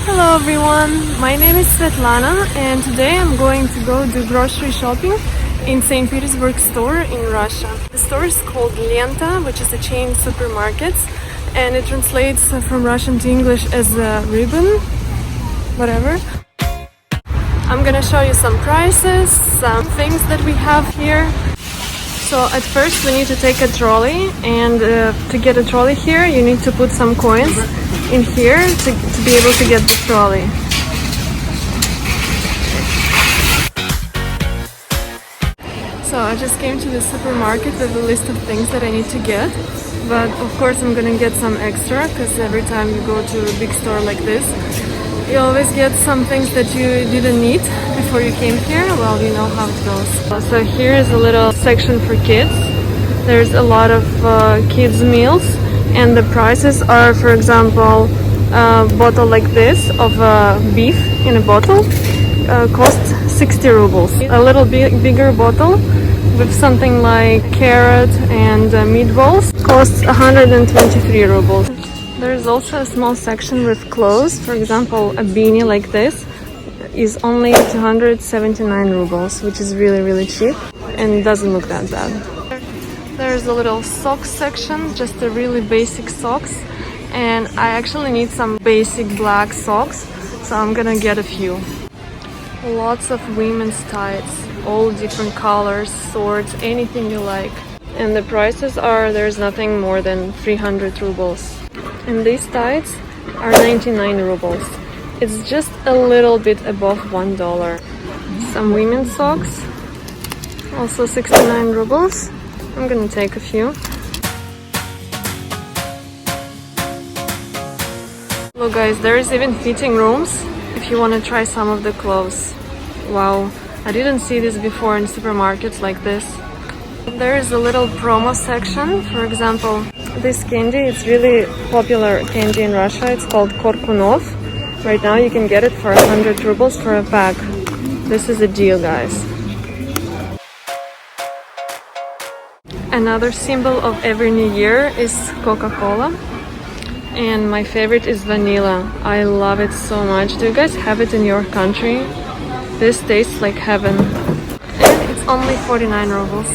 Hello everyone, my name is Svetlana and today I'm going to go do grocery shopping in St. Petersburg store in Russia. The store is called Lenta, which is a chain supermarkets, and it translates from Russian to English as a ribbon, whatever. I'm gonna show you some prices, some things that we have here. So at first we need to take a trolley, and to get a trolley here you need to put some coins in here to be able to get the trolley. So I just came to the supermarket with a list of things that I need to get, but of course I'm gonna get some extra because every time you go to a big store like this you always get some things that you didn't need before you came here. Well, you know how it goes. So here is a little section for kids. There's a lot of kids meals, and the prices are, for example, a bottle like this of beef in a bottle costs 60 rubles. A little bigger bottle with something like carrot and meatballs costs 123 rubles. There's also a small section with clothes. For example, a beanie like this is only 279 rubles, which is really cheap and doesn't look that bad. There's a little socks section, just a really basic socks, and I actually need some basic black socks, so I'm gonna get a few. Lots of women's tights, all different colors, sorts, anything you like. And the prices are, there's nothing more than 300 rubles. And these tights are 99 rubles. It's just a little bit above $1. Some women's socks, also 69 rubles. I'm gonna take a few. Look guys, there's even fitting rooms if you want to try some of the clothes. Wow, I didn't see this before in supermarkets like this. There is a little promo section. For example, this candy, it's really popular candy in Russia. It's called Korkunov. Right now you can get it for 100 rubles for a pack. This is a deal, guys. Another symbol of every new year is Coca-Cola. And my favorite is vanilla. I love it so much. Do you guys have it in your country? This tastes like heaven. And it's only 49 rubles.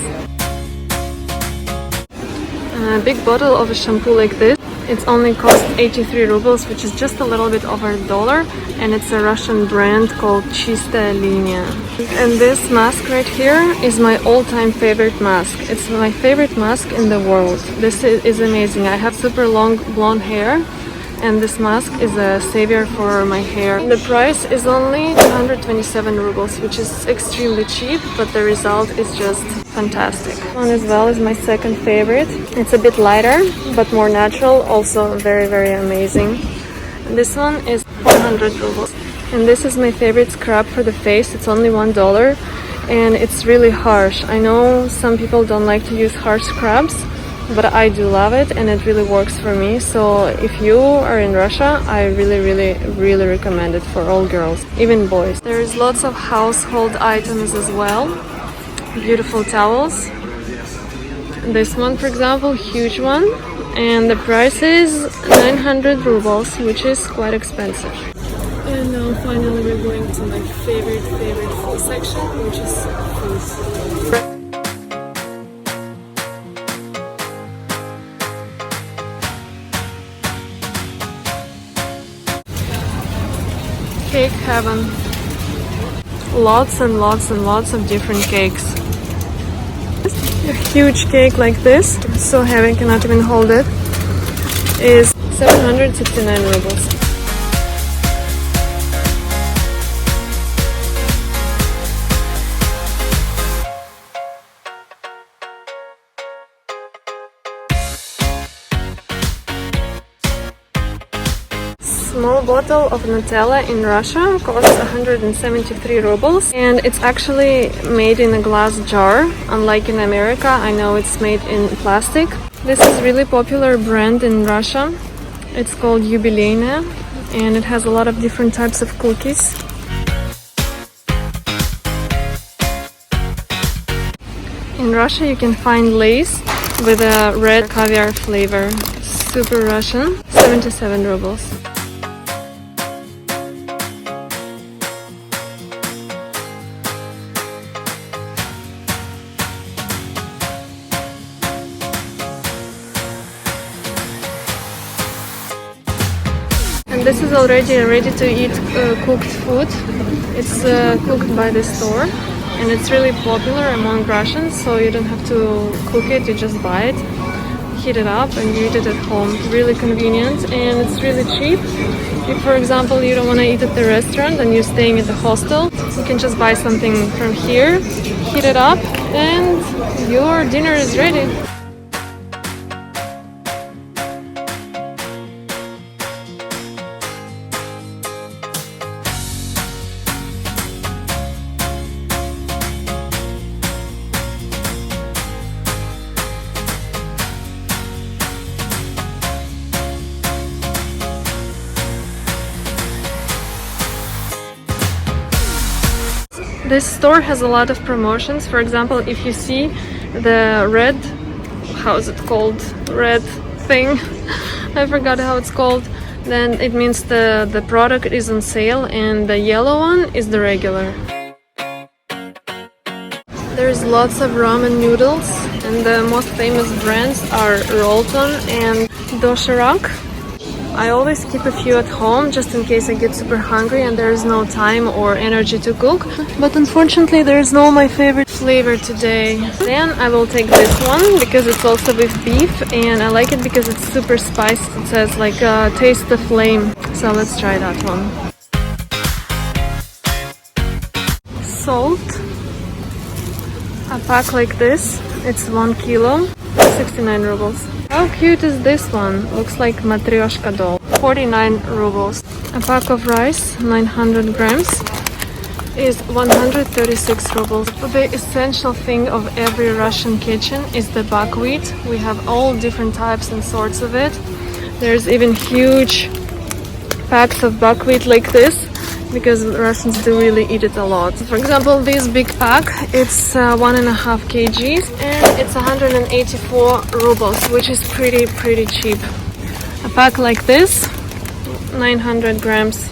A big bottle of a shampoo like this, it's only cost 83 rubles, which is just a little bit over $1, and it's a Russian brand called Chistaya Linia. And this mask right here is my all-time favorite mask. It's my favorite mask in the world. This is amazing. I have super long blonde hair, and this mask is a savior for my hair. The price is only 227 rubles, which is extremely cheap, but the result is just fantastic. This one as well is my second favorite. It's a bit lighter, but more natural, also very amazing. And this one is 400 rubles. And this is my favorite scrub for the face. It's only $1, and it's really harsh. I know some people don't like to use harsh scrubs, but I do love it, and it really works for me. So if you are in Russia, I really recommend it for all girls, even boys. There's lots of household items as well. Beautiful towels. This one, for example, huge one, and the price is 900 rubles, which is quite expensive. And now finally we're going to my favorite food section, which is food. Cake heaven. Lots and lots of different cakes. A huge cake like this, so heavy I cannot even hold it, is 769 rubles. Small bottle of Nutella in Russia costs 173 rubles, and it's actually made in a glass jar. Unlike in America, I know it's made in plastic. This is really popular brand in Russia. It's called Yubileyna, and it has a lot of different types of cookies. In Russia you can find Lay's with a red caviar flavor. Super Russian, 77 rubles. this is already ready to eat cooked food. It's cooked by the store, and it's really popular among Russians, so you don't have to cook it, you just buy it, heat it up, and you eat it at home. Really convenient, and it's really cheap. If, for example, you don't want to eat at the restaurant and you're staying at the hostel, you can just buy something from here, heat it up, and your dinner is ready. This store has a lot of promotions. For example, if you see the red, how is it called? Red thing, I forgot how it's called. Then it means the product is on sale, and the yellow one is the regular. There's lots of ramen noodles, and the most famous brands are Rolton and Doshirak. I always keep a few at home just in case I get super hungry and there is no time or energy to cook. But unfortunately there is no my favorite flavor today. Then I will take this one because it's also with beef, and I like it because it's super spicy. It says like taste the flame. So let's try that one. Salt. A pack like this. It's 1 kilo, 69 rubles. How cute is this one? Looks like matryoshka doll. 49 rubles. A pack of rice, 900 grams, is 136 rubles. The essential thing of every Russian kitchen is the buckwheat. We have all different types and sorts of it. There's even huge packs of buckwheat like this, because Russians do really eat it a lot. For example, this big pack, it's 1.5 kgs, and it's 184 rubles, which is pretty cheap. A pack like this, 900 grams,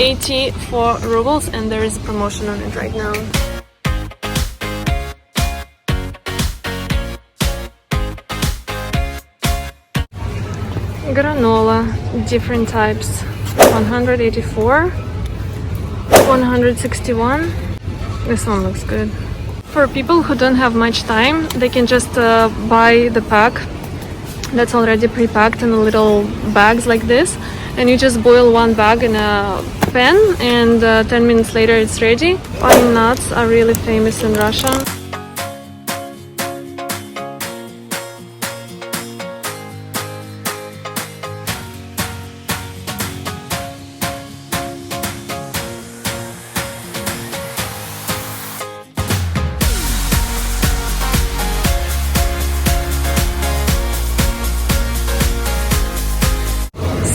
84 rubles, and there is a promotion on it right now. Granola, different types, 184. 161. This one looks good. For people who don't have much time, they can just buy the pack that's already pre-packed in little bags like this, and you just boil one bag in a pan, and 10 minutes later it's ready. Pine nuts are really famous in Russia.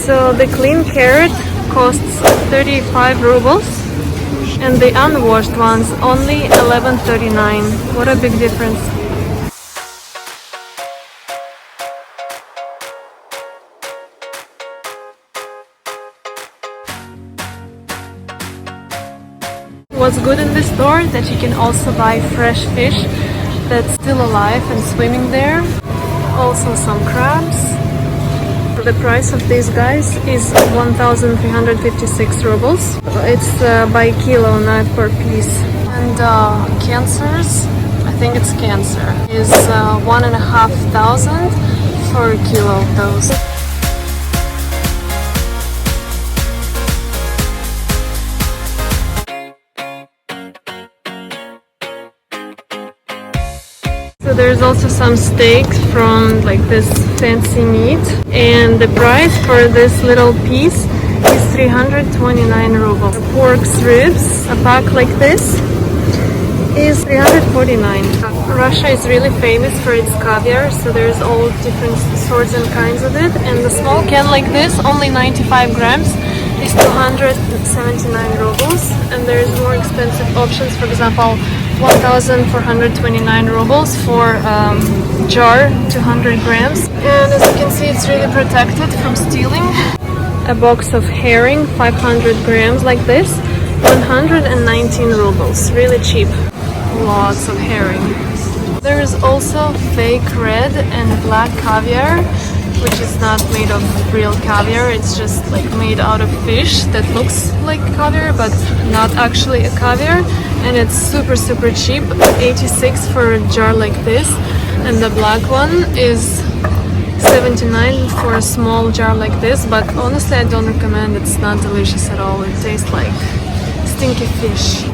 So the clean carrot costs 35 rubles, and the unwashed ones only 11.39. What a big difference. What's good in this store that you can also buy fresh fish that's still alive and swimming there. Also some crabs. The price of these guys is 1,356 rubles. It's by kilo, not per piece. And cancers, I think it's cancer, is 1,500 for a kilo of those. So there's also some steaks from like this fancy meat, and the price for this little piece is 329 rubles. Pork ribs, a pack like this, is 349. Russia is really famous for its caviar, so there's all different sorts and kinds of it, and the small can like this, only 95 grams, is 279 rubles, and there's more expensive options. For example, 1,429 rubles for jar, 200 grams. And as you can see, it's really protected from stealing. A box of herring, 500 grams like this, 119 rubles. Really cheap. Lots of herring. There is also fake red and black caviar. which is not made of real caviar. It's just like made out of fish that looks like caviar but not actually a caviar, and it's super cheap, 86 for a jar like this, and the black one is 79 for a small jar like this. But honestly, I don't recommend. It's not delicious at all. It tastes like stinky fish.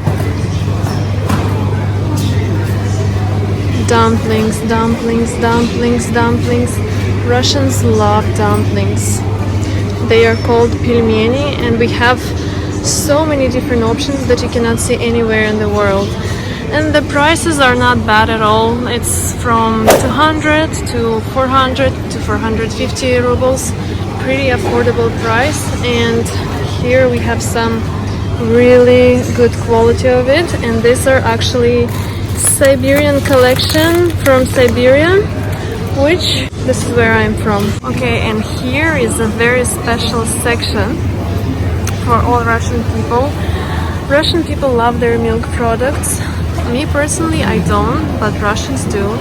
Dumplings, dumplings, dumplings, dumplings. Russians love dumplings. They are called pelmeni, and we have so many different options that you cannot see anywhere in the world. And the prices are not bad at all. It's from 200 to 400 to 450 rubles. Pretty affordable price. And here we have some really good quality of it. And these are actually Siberian collection from Siberia, which this is where I'm from. Okay, and here is a very special section for all Russian people. Russian people love their milk products. Me personally, I don't, but Russians do.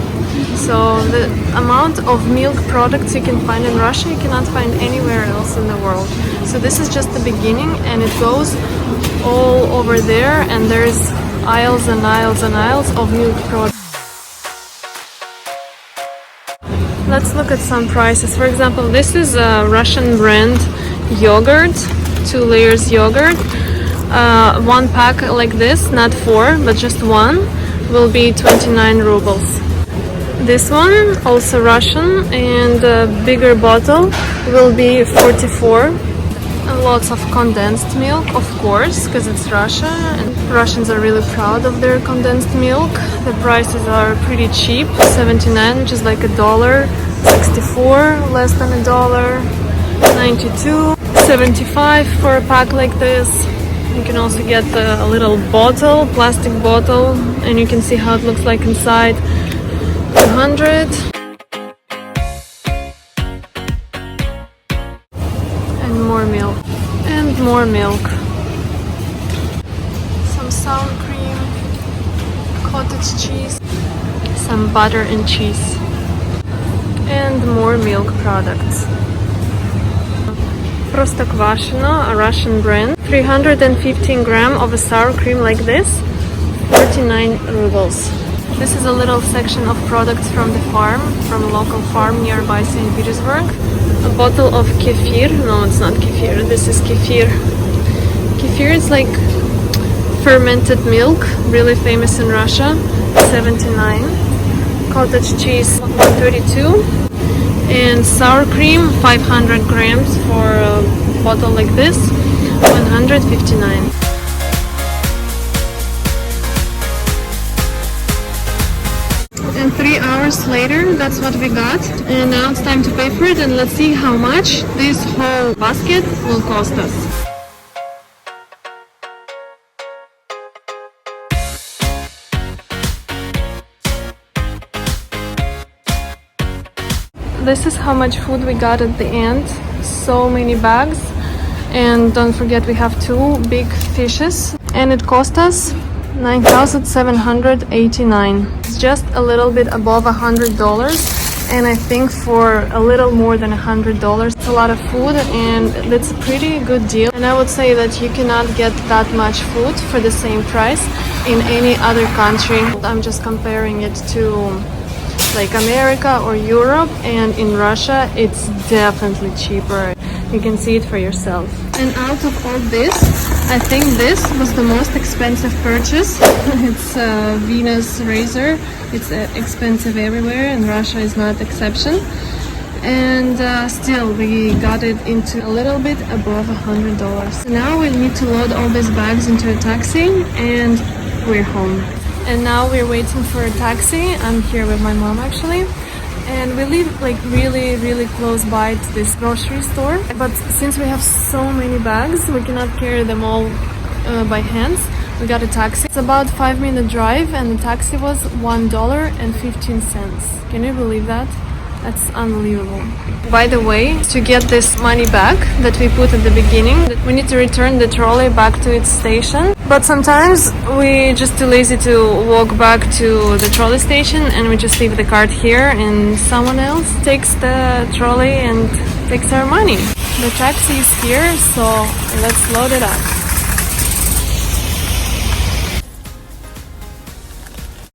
So the amount of milk products you can find in Russia, you cannot find anywhere else in the world. So this is just the beginning, and it goes all over there, and there's aisles and aisles and aisles of milk products. Let's look at some prices. For example, this is a Russian brand yogurt, 2 layers yogurt. One pack like this, not 4, but just one, will be 29 rubles. This one, also Russian, and a bigger bottle will be 44. And lots of condensed milk, of course, because it's Russia, and Russians are really proud of their condensed milk. The prices are pretty cheap, 79, which is like $1, 64, less than $1, 92, 75 for a pack like this. You can also get a little bottle, plastic bottle, and you can see how it looks like inside. 200. And more milk. And more milk. Some sour cream, cottage cheese, some butter and cheese. And more milk products. Простоквашино, a Russian brand. 315 gram of a sour cream like this, 49 rubles. This is a little section of products from the farm, from a local farm nearby St. Petersburg. A bottle of kefir. No, it's not kefir. This is kefir. Kefir is like fermented milk, really famous in Russia, 79. Cottage cheese, 132. And sour cream, 500 grams for a bottle like this, 159. And 3 hours later, that's what we got. And now it's time to pay for it, and let's see how much this whole basket will cost us. This is how much food we got at the end. So many bags. And don't forget, we have 2 big fishes. And it cost us 9,789. It's just a little bit above $100. And I think for a little more than $100, it's a lot of food, and it's a pretty good deal. And I would say that you cannot get that much food for the same price in any other country. I'm just comparing it to like America or Europe, and in Russia it's definitely cheaper. You can see it for yourself. And out of all this, I think this was the most expensive purchase. It's a Venus razor. It's expensive everywhere, and Russia is not exception. And still we got it into a little bit above $100. So now we need to load all these bags into a taxi, and we're home. And now we're waiting for a taxi. I'm here with my mom actually. And we live like really close by to this grocery store. But since we have so many bags, we cannot carry them all by hands. We got a taxi. It's about 5-minute drive, and the taxi was $1.15. Can you believe that? That's unbelievable. By the way, to get this money back that we put at the beginning, we need to return the trolley back to its station. But sometimes we just too lazy to walk back to the trolley station and we just leave the cart here and someone else takes the trolley and takes our money. The taxi is here, so let's load it up.